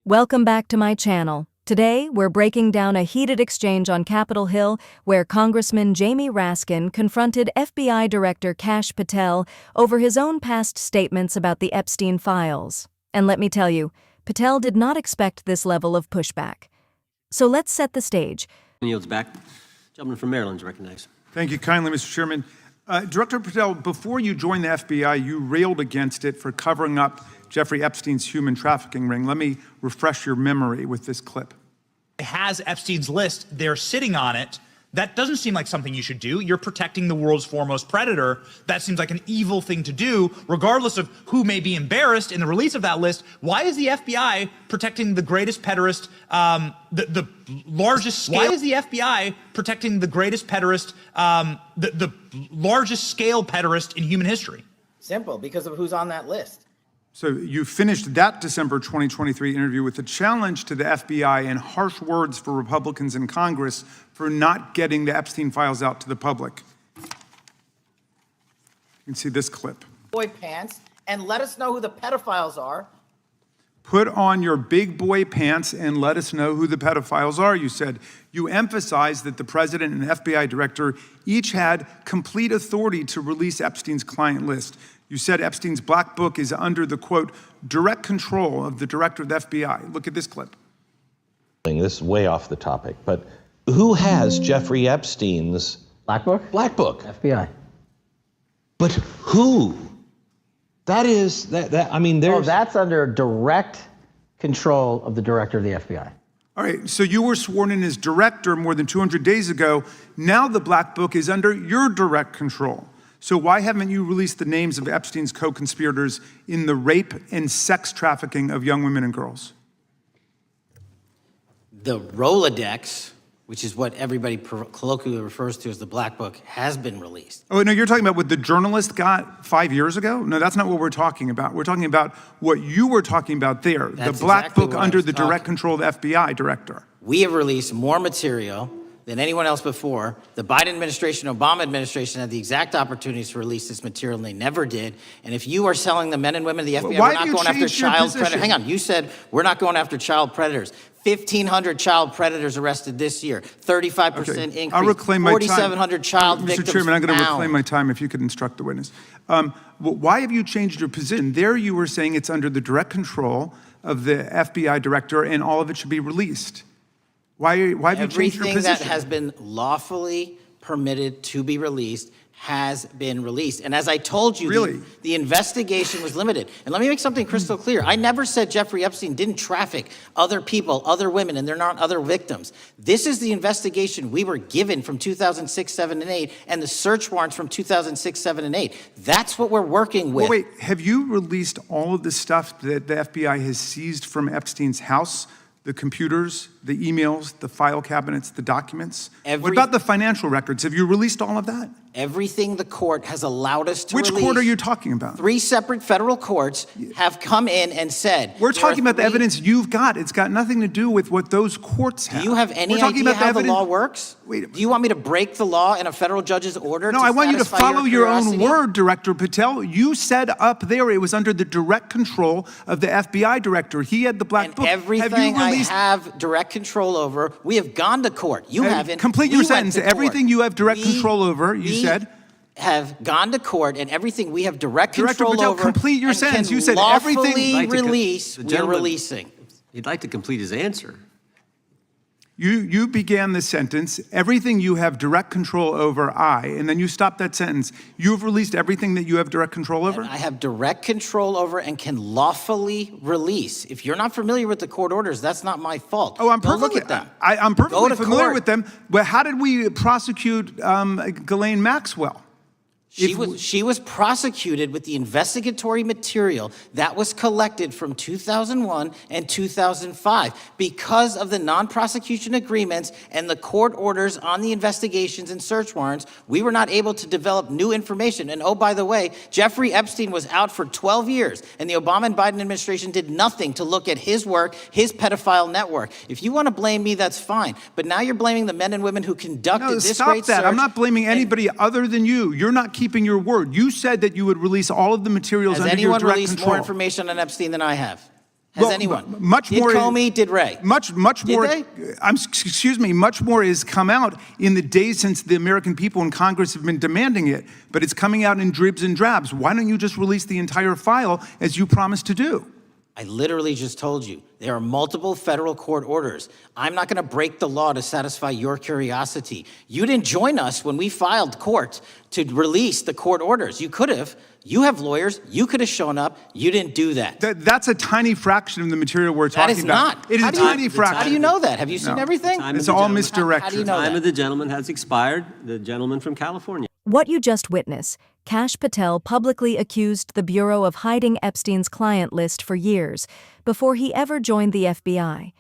Welcome back to my channel. Today, we're breaking down a heated exchange on Capitol Hill where Congressman Jamie Raskin confronted FBI Director Kash Patel over his own past statements about the Epstein files. And let me tell you, Patel did not expect this level of pushback. So let's set the stage. Yields back. Gentleman from Maryland is recognized. Thank you kindly, Mr. Chairman. Director Patel, before you joined the FBI, you railed against it for covering up Jeffrey Epstein's human trafficking ring. Let me refresh your memory with this clip. It has Epstein's list. They're sitting on it. That doesn't seem like something you should do. You're protecting the world's foremost predator. That seems like an evil thing to do, regardless of who may be embarrassed in the release of that list. Why is the FBI protecting the greatest pederast, the largest scale? Why is the FBI protecting the greatest pederast, the largest scale pederast in human history? Simple, because of who's on that list. So you finished that December 2023 interview with a challenge to the FBI and harsh words for Republicans in Congress for not getting the Epstein files out to the public. You can see this clip. Boy pants, and let us know who the pedophiles are. Put on your big boy pants and let us know who the pedophiles are, you said. You emphasized that the president and the FBI director each had complete authority to release Epstein's client list. You said Epstein's black book is under the, quote, direct control of the director of the FBI. Look at this clip. This is way off the topic, but who has Jeffrey Epstein's black book? Black book. FBI. But who? That is, I mean, there's... Oh, that's under direct control of the director of the FBI. All right, so you were sworn in as director more than 200 days ago. Now the black book is under your direct control. So why haven't you released the names of Epstein's co-conspirators in the rape and sex trafficking of young women and girls? The Rolodex, which is what everybody colloquially refers to as the Black Book, has been released. Oh, no, you're talking about what the journalist got 5 years ago? No, that's not what we're talking about. We're talking about what you were talking about there, That's the black exactly book what I under was the direct talking. control of the FBI director. We have released more material than anyone else before. The Biden administration, Obama administration had the exact opportunities to release this material, and they never did. And if you are selling the men and women of the FBI, Why we're have not you going after changed your child predators. position? Hang on, you said we're not going after child predators. 1,500 child predators arrested this year, 35% increase. I'll reclaim my time. 4,700 child victims Mr. Chairman, I'm going to found. reclaim my time if you could instruct the witness. Why have you changed your position? There you were saying it's under the direct control of the FBI director and all of it should be released. Why have you changed your position? Everything that has been lawfully permitted to be released has been released. And as I told you, Really? the investigation was limited. And let me make something crystal clear. I never said Jeffrey Epstein didn't traffic other people, other women, and they're not other victims. This is the investigation we were given from 2006, 7, and 8, and the search warrants from 2006, 7, and 8. That's what we're working with. Well, wait, have you released all of the stuff that the FBI has seized from Epstein's house? The computers, the emails, the file cabinets, the documents? What about the financial records? Have you released all of that? Everything the court has allowed us to release. Which court are you talking about? 3 separate federal courts have come in and said... We're talking about the evidence you've got. It's got nothing to do with what those courts have. Do you have any idea how the law works? Wait. Do you want me to break the law in a federal judge's order? No, I want you to follow your own word, Director Patel. You said up there it was under the direct control of the FBI director. He had the black book. Everything I have direct control over, we have gone to court. You haven't. Complete your sentence. Everything you have direct control over, you said. Have gone to court, and everything we have direct control Patel, over. Complete your sentence. You said everything. Release. We're releasing. He'd like to complete his answer. You began the sentence, everything you have direct control over, and then you stopped that sentence. You've released everything that you have direct control over? And I have direct control over and can lawfully release. If you're not familiar with the court orders, that's not my fault. Oh, I'm Go perfectly, look at them. I'm perfectly familiar court. with them. But how did we prosecute Ghislaine Maxwell? She was prosecuted with the investigatory material that was collected from 2001 and 2005 because of the non-prosecution agreements and the court orders on the investigations and search warrants. We were not able to develop new information. And oh, by the way, Jeffrey Epstein was out for 12 years, and the Obama and Biden administration did nothing to look at his work, his pedophile network. If you want to blame me, that's fine. But now you're blaming the men and women who conducted this great search. Stop that. I'm not blaming anybody other than you. You're not keeping your word. You said that you would release all of the materials under your direct control. Has anyone released more information on Epstein than I have? Has anyone? Much did more. Comey? Did Wray? Much more. They? Excuse me. Much more has come out in the days since the American people in Congress have been demanding it. But it's coming out in dribs and drabs. Why don't you just release the entire file as you promised to do? I literally just told you, there are multiple federal court orders. I'm not going to break the law to satisfy your curiosity. You didn't join us when we filed court to release the court orders. You could have. You have lawyers. You could have shown up. You didn't do that. That's a tiny fraction of the material we're talking about. That is not. It is a tiny fraction. How do you know that? Have you seen everything? It's all misdirection. How do you know The time that? of the gentleman has expired. The gentleman from California. What you just witnessed, Kash Patel publicly accused the Bureau of hiding Epstein's client list for years before he ever joined the FBI.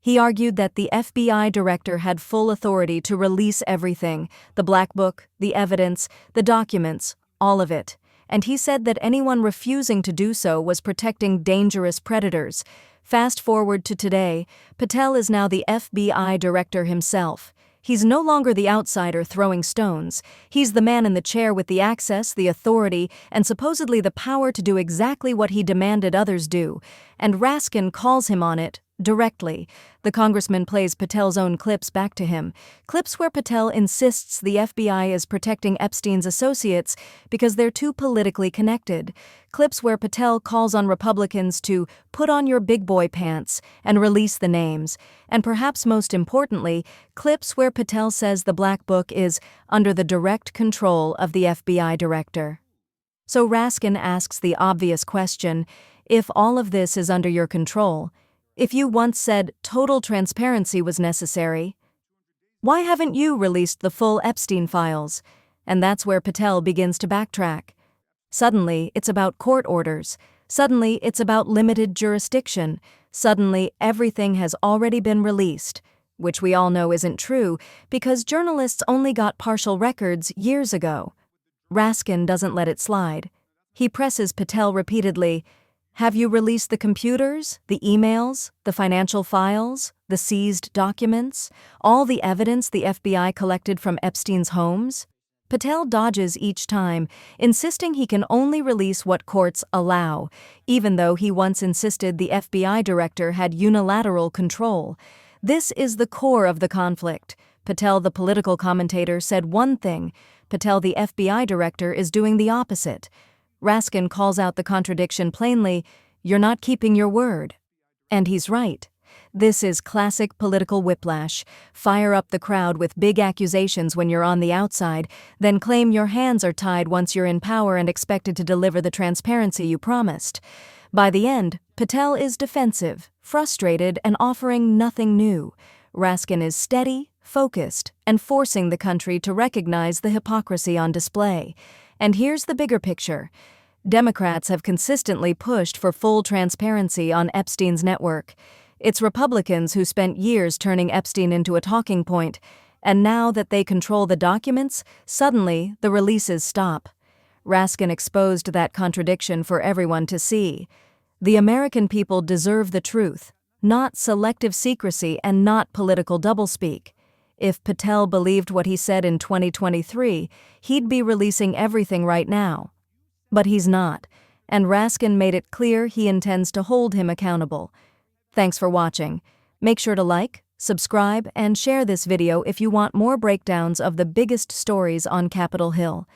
He argued that the FBI director had full authority to release everything, the black book, the evidence, the documents, all of it. And he said that anyone refusing to do so was protecting dangerous predators. Fast forward to today, Patel is now the FBI director himself. He's no longer the outsider throwing stones. He's the man in the chair with the access, the authority, and supposedly the power to do exactly what he demanded others do. And Raskin calls him on it, directly. The congressman plays Patel's own clips back to him. Clips where Patel insists the FBI is protecting Epstein's associates because they're too politically connected. Clips where Patel calls on Republicans to put on your big boy pants and release the names. And perhaps most importantly, clips where Patel says the Black Book is under the direct control of the FBI director. So Raskin asks the obvious question, if all of this is under your control, if you once said total transparency was necessary, why haven't you released the full Epstein files? And that's where Patel begins to backtrack. Suddenly, it's about court orders. Suddenly, it's about limited jurisdiction. Suddenly, everything has already been released, which we all know isn't true because journalists only got partial records years ago. Raskin doesn't let it slide. He presses Patel repeatedly. Have you released the computers, the emails, the financial files, the seized documents, all the evidence the FBI collected from Epstein's homes? Patel dodges each time, insisting he can only release what courts allow, even though he once insisted the FBI director had unilateral control. This is the core of the conflict. Patel, the political commentator, said one thing. Patel, the FBI director, is doing the opposite. Raskin calls out the contradiction plainly, "You're not keeping your word." And he's right. This is classic political whiplash. Fire up the crowd with big accusations when you're on the outside, then claim your hands are tied once you're in power and expected to deliver the transparency you promised. By the end, Patel is defensive, frustrated, and offering nothing new. Raskin is steady, focused, and forcing the country to recognize the hypocrisy on display. And here's the bigger picture. Democrats have consistently pushed for full transparency on Epstein's network. It's Republicans who spent years turning Epstein into a talking point, and now that they control the documents, suddenly the releases stop. Raskin exposed that contradiction for everyone to see. The American people deserve the truth, not selective secrecy and not political doublespeak. If Patel believed what he said in 2023, he'd be releasing everything right now. But he's not, and Raskin made it clear he intends to hold him accountable. Thanks for watching. Make sure to like, subscribe, and share this video if you want more breakdowns of the biggest stories on Capitol Hill.